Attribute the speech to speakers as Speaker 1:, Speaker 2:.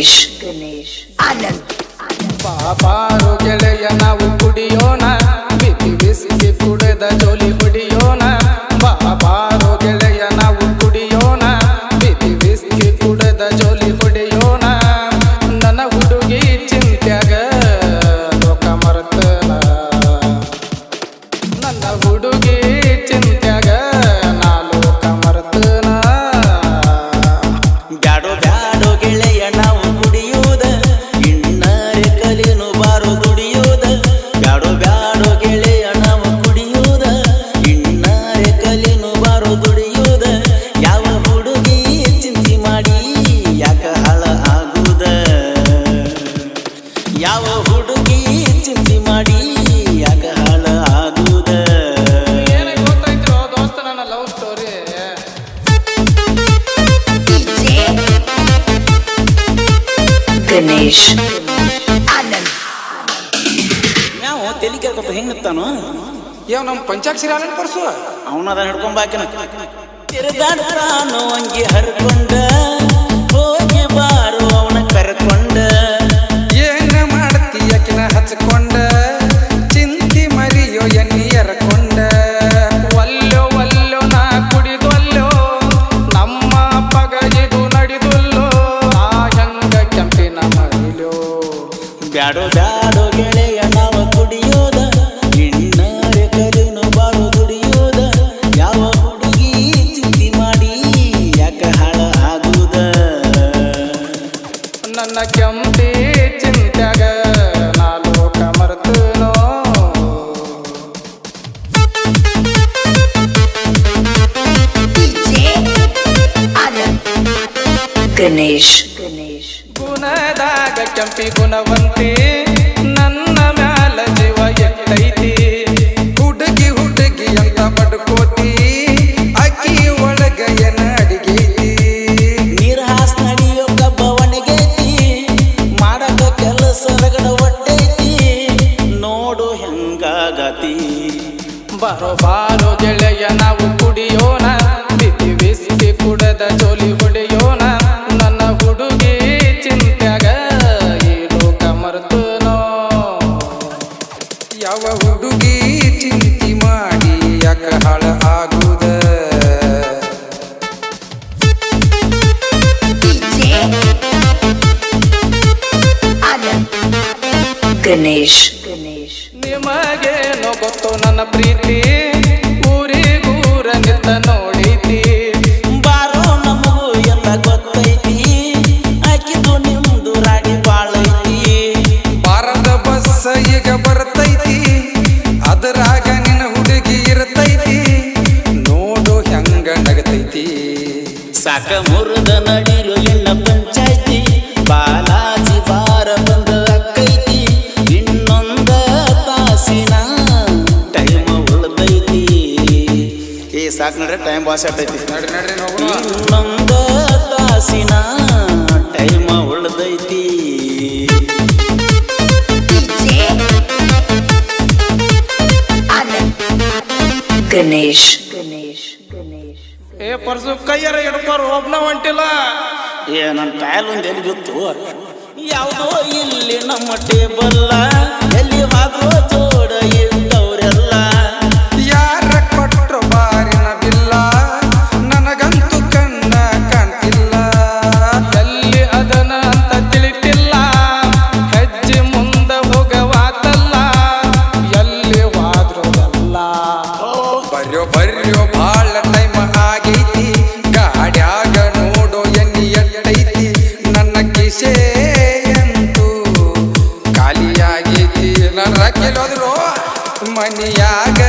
Speaker 1: ಗಣೇಶ್ ಆನಂದ್.
Speaker 2: ಬಾಬಾರು ಗೆಳೆಯ ನಾವು ಕುಡಿಯೋಣ, ಬಿಸಿ ಬಿಸಿ ಕುಡಿದ ಜೋಲಿ ಹೊಡಿಯೋಣ. ಬಾಬಾರು ಗೆಳೆಯ ನಾವು ಕುಡಿಯೋಣ, ಬಿಸಿ ಬಿಸಿ ಕುಡಿದ ಜೋಲಿ ಹೊಡಿಯೋಣ. ನನ್ನ ಹುಡುಗಿ ಚಿಂತ್ಯಾಗ ಲೋಕ ಮರ್ತನ, ನನ್ನ ಹುಡುಗಿ ಚಿಂತ್ಯಾಗ ನಾ ಲೋಕ ಮರ್ತನ.
Speaker 3: ಬ್ಯಾಡೋ ಬ್ಯಾಡೋ ಗೆಳೆಯ ನಾವು ಕುಡಿಯೋದ, ಇಣ್ಣರೆ ಕಲಿನು ಬಾರೋ ದುಡಿಯೋದ. ಬ್ಯಾಡೋ ಬ್ಯಾಡೋ ಗೆಳೆಯ ನಾವು ಕುಡಿಯೋದ, ಇಣ್ಣರೆ ಕಲಿನು ಬಾರೋ ದುಡಿಯೋದ. ಯಾವ ಹುಡುಗಿ ಚಿಂತೆ ಮಾಡಿ ಯಾಕ ಹಾಳ ಆಗುದ, ಯಾವ ಹುಡುಗಿ ಚಿಂತೆ ಮಾಡಿ ಯಾಕ ಹಾಳ ಆಗುದ.
Speaker 2: ಏನಾಗ ಗೊತ್ತಾಯ್ತು ದೋಸ್ತ ನನ್ನ ಲವ್ ಸ್ಟೋರಿ.
Speaker 1: ಗಣೇಶ್ ಆನಂದ್.
Speaker 3: ನಾವು ತೆಲಿ ಕೇಳ್ಕೊತ ಹೆಂಗತ್ತಾನು
Speaker 2: ಯಾವ ನಮ್ಮ ಪಂಚಾಕ್ಷರಿ ಹಾಲನ್ ಪರ್ಸು
Speaker 3: ಅವನದ ಹಿಡ್ಕೊಂಬಾಕಿನ ತಿರುಗಾಡ್ತಾನು ಅಂಗಿ ಹರ್ಕೊಂಡ, ಹೋಗಿ ಬಾರು ಅವನ ಕರ್ಕೊಂಡ.
Speaker 2: ಏನ ಮಾಡ್ತಿ ಯಾಕಿನ ಹಚ್ಕೊಂಡ, ಚಿಂತಿ ಮರಿಯೋ ಎಣ್ಣಿ ಎರಕೊಂಡ. ಒಲ್ಲೋ ಒಲ್ಲೋ ನಾ ಕುಡಿದೊಲ್ಲೋ, ನಮ್ಮ ಪಗಜಿದು ನಡೆದುಲ್ಲೋ. ಆ ಹೆಂಗ ಕೆಂಪಿನ ಮರಿಲೋ.
Speaker 3: ಬ್ಯಾಡೋ ಬ್ಯಾಡೋ ಗೆಳೆಯ ನಾವ ಕುಡಿಯೋದ, ಇಣ್ಣರೆ ಕಲಿನು ಬಾರು ದುಡಿಯೋದ. ಯಾವ ಹುಡುಗಿ ಚಿಂತೆ ಮಾಡಿ ಯಾಕ ಹಾಳ ಆಗುದ.
Speaker 2: ನನ್ನ ಕೆಂಪಿ ಚಿಂತ್ಯಾಗ ನಾ ಲೋಕ ಮರ್ತನೋ.
Speaker 1: ಆನಂದ್. ಗಣೇಶ್
Speaker 2: ಗುಣದಾಗ ಕೆಂಪಿ ಗುಣವಂತಿ, ನನ್ನ ಮ್ಯಾಲ ಜೀವ ಎತ್ತೈತಿ. ಹುಡುಗಿ ಹುಡುಗಿ ಅಂತ ಬಡ್ಕೋತಿ, ಅಕ್ಕಿ ಒಳಗ ಏನ ಅಡಿಗೈತಿ.
Speaker 3: ನೀರ್ ಹಾಸ್ ನಡಿಯೋ ಕಬ್ಬವಣಿಗೈತಿ, ಮಾಡಕ ಕೆಲಸ ರಗಡ ಒಟ್ಟೈತಿ. ನೋಡು ಹೆಂಗಾಗತಿ.
Speaker 2: ಬಾರೋ ಬಾರೋ ಗೆಳೆಯ ನಾವು ಕುಡಿಯೋಣ, ಬಿಸಿ ಬಿಸಿ ಕುಡದ ಜೋಲಿ ಹೊಡೆಯೋಣ. ನನ್ನ ಹುಡುಗಿ ಚಿಂತ್ಯಾಗ ಈ ಲೋಕ ಮರ್ತನೋ. ಯಾವ ಹುಡುಗಿ ಚಿಂತಿ ಮಾಡಿ ಯಾಕ ಹಾಳ ಆಗುದ.
Speaker 1: ಆನಂದ್. ಗಣೇಶ್
Speaker 2: ನಿಮಗೇನೋ ಗೊತ್ತು ನನ್ನ ಪ್ರೀತಿ, ಊರಿಗೂರ ನಿಂತ ನೋಡೈತಿ.
Speaker 3: ಬಾರೋ ನಮಗೂ ಎಲ್ಲ ಗೊತ್ತೈತಿ, ಆಕಿದು ನಿಮ್ದು ರಾಡಿ ಬಾಳೈತಿ.
Speaker 2: ಬಾರದ ಬಸ್ ಈಗ ಬರ್ತೈತಿ, ಅದರಾಗ ನಿನ್ನ ಹುಡುಗಿ ಇರ್ತೈತಿ. ನೋಡು ಹೆಂಗ ನಗತೈತಿ.
Speaker 3: ಸಾಕ ಮುರಿದ ನಡಿರು ಎಣ್ಣ ಪಂಚಾಯ್ತಿ, ಬಾಲಾಜಿ ಬಾರ ಬಂದ ಅಕ್ಕೈತಿ. ಇನ್ನೊಂದ ತಾಸಿನ ಟೈಮ್ ಉಳ್ದೈತಿ. ಏ ಸಾಕು ನಡ್ರಿ, ಟೈಮ್ ಬಾಸ್ ಆಟೈತಿ.
Speaker 2: ನಡ್ರಿ ನಡ್ರಿ ನೋಡೋಣ.
Speaker 3: ಇನ್ನೊಂದ ತಾಸಿನ ಟೈಮ್ ಉಳ್ದೈತಿ.
Speaker 1: ಆನಂದ್. ಗಣೇಶ್
Speaker 2: ಏ ಪರ್ಸು ಕೈಯಾರ ಹಿಡ್ಕೋರು, ಒಬ್ನ ಹೊಂಟಿಲ್ಲ.
Speaker 3: ಏ ನನ್ನ ಟೈಲ್ ಒಂದು ಎಲ್ಲಿ ಬಿತ್ತು, ಯಾವುದೋ ಇಲ್ಲಿ ನಮ್ಮ ಟೇಬಲ್ಲ. ಎಲ್ಲಿ ಹೋದ್ರೋ ಜೋಡ ಇದ್ದವ್ರೆಲ್ಲ.
Speaker 2: ಯಾರ ಕೊಟ್ರು ಬಾರಿನ ಬಿಲ್ಲ, ನನಗಂತೂ ಕಣ್ಣ ಕಾಣ್ತಿಲ್ಲ. ಎಲ್ಲಿ ಅದನ ಅಂತ ತಿಳಿತಿಲ್ಲ, ಹೆಜ್ಜೆ ಮುಂದ ಹೋಗವಾತಲ್ಲ. ಎಲ್ಲಿ ಹೋದ್ರು ಎಲ್ಲ ಬರ್ಯೋ ಬರ್ಯೋ ಬಾಳ ಟೈಮ್ ಆಗೈತಿ. ಗಾಡ್ಯಾಗ ನೋಡೋ ಎಣ್ಣಿ ಎಟ್ಟೈತಿ. ನನ್ನ ಕಿಸೆ ಅಂತೂ ಖಾಲಿಯಾಗೈತಿ. ನನ್ನ ರಕ್ಕೆಲ್ಲೋದ್ರು ಮನಿಯಾಗ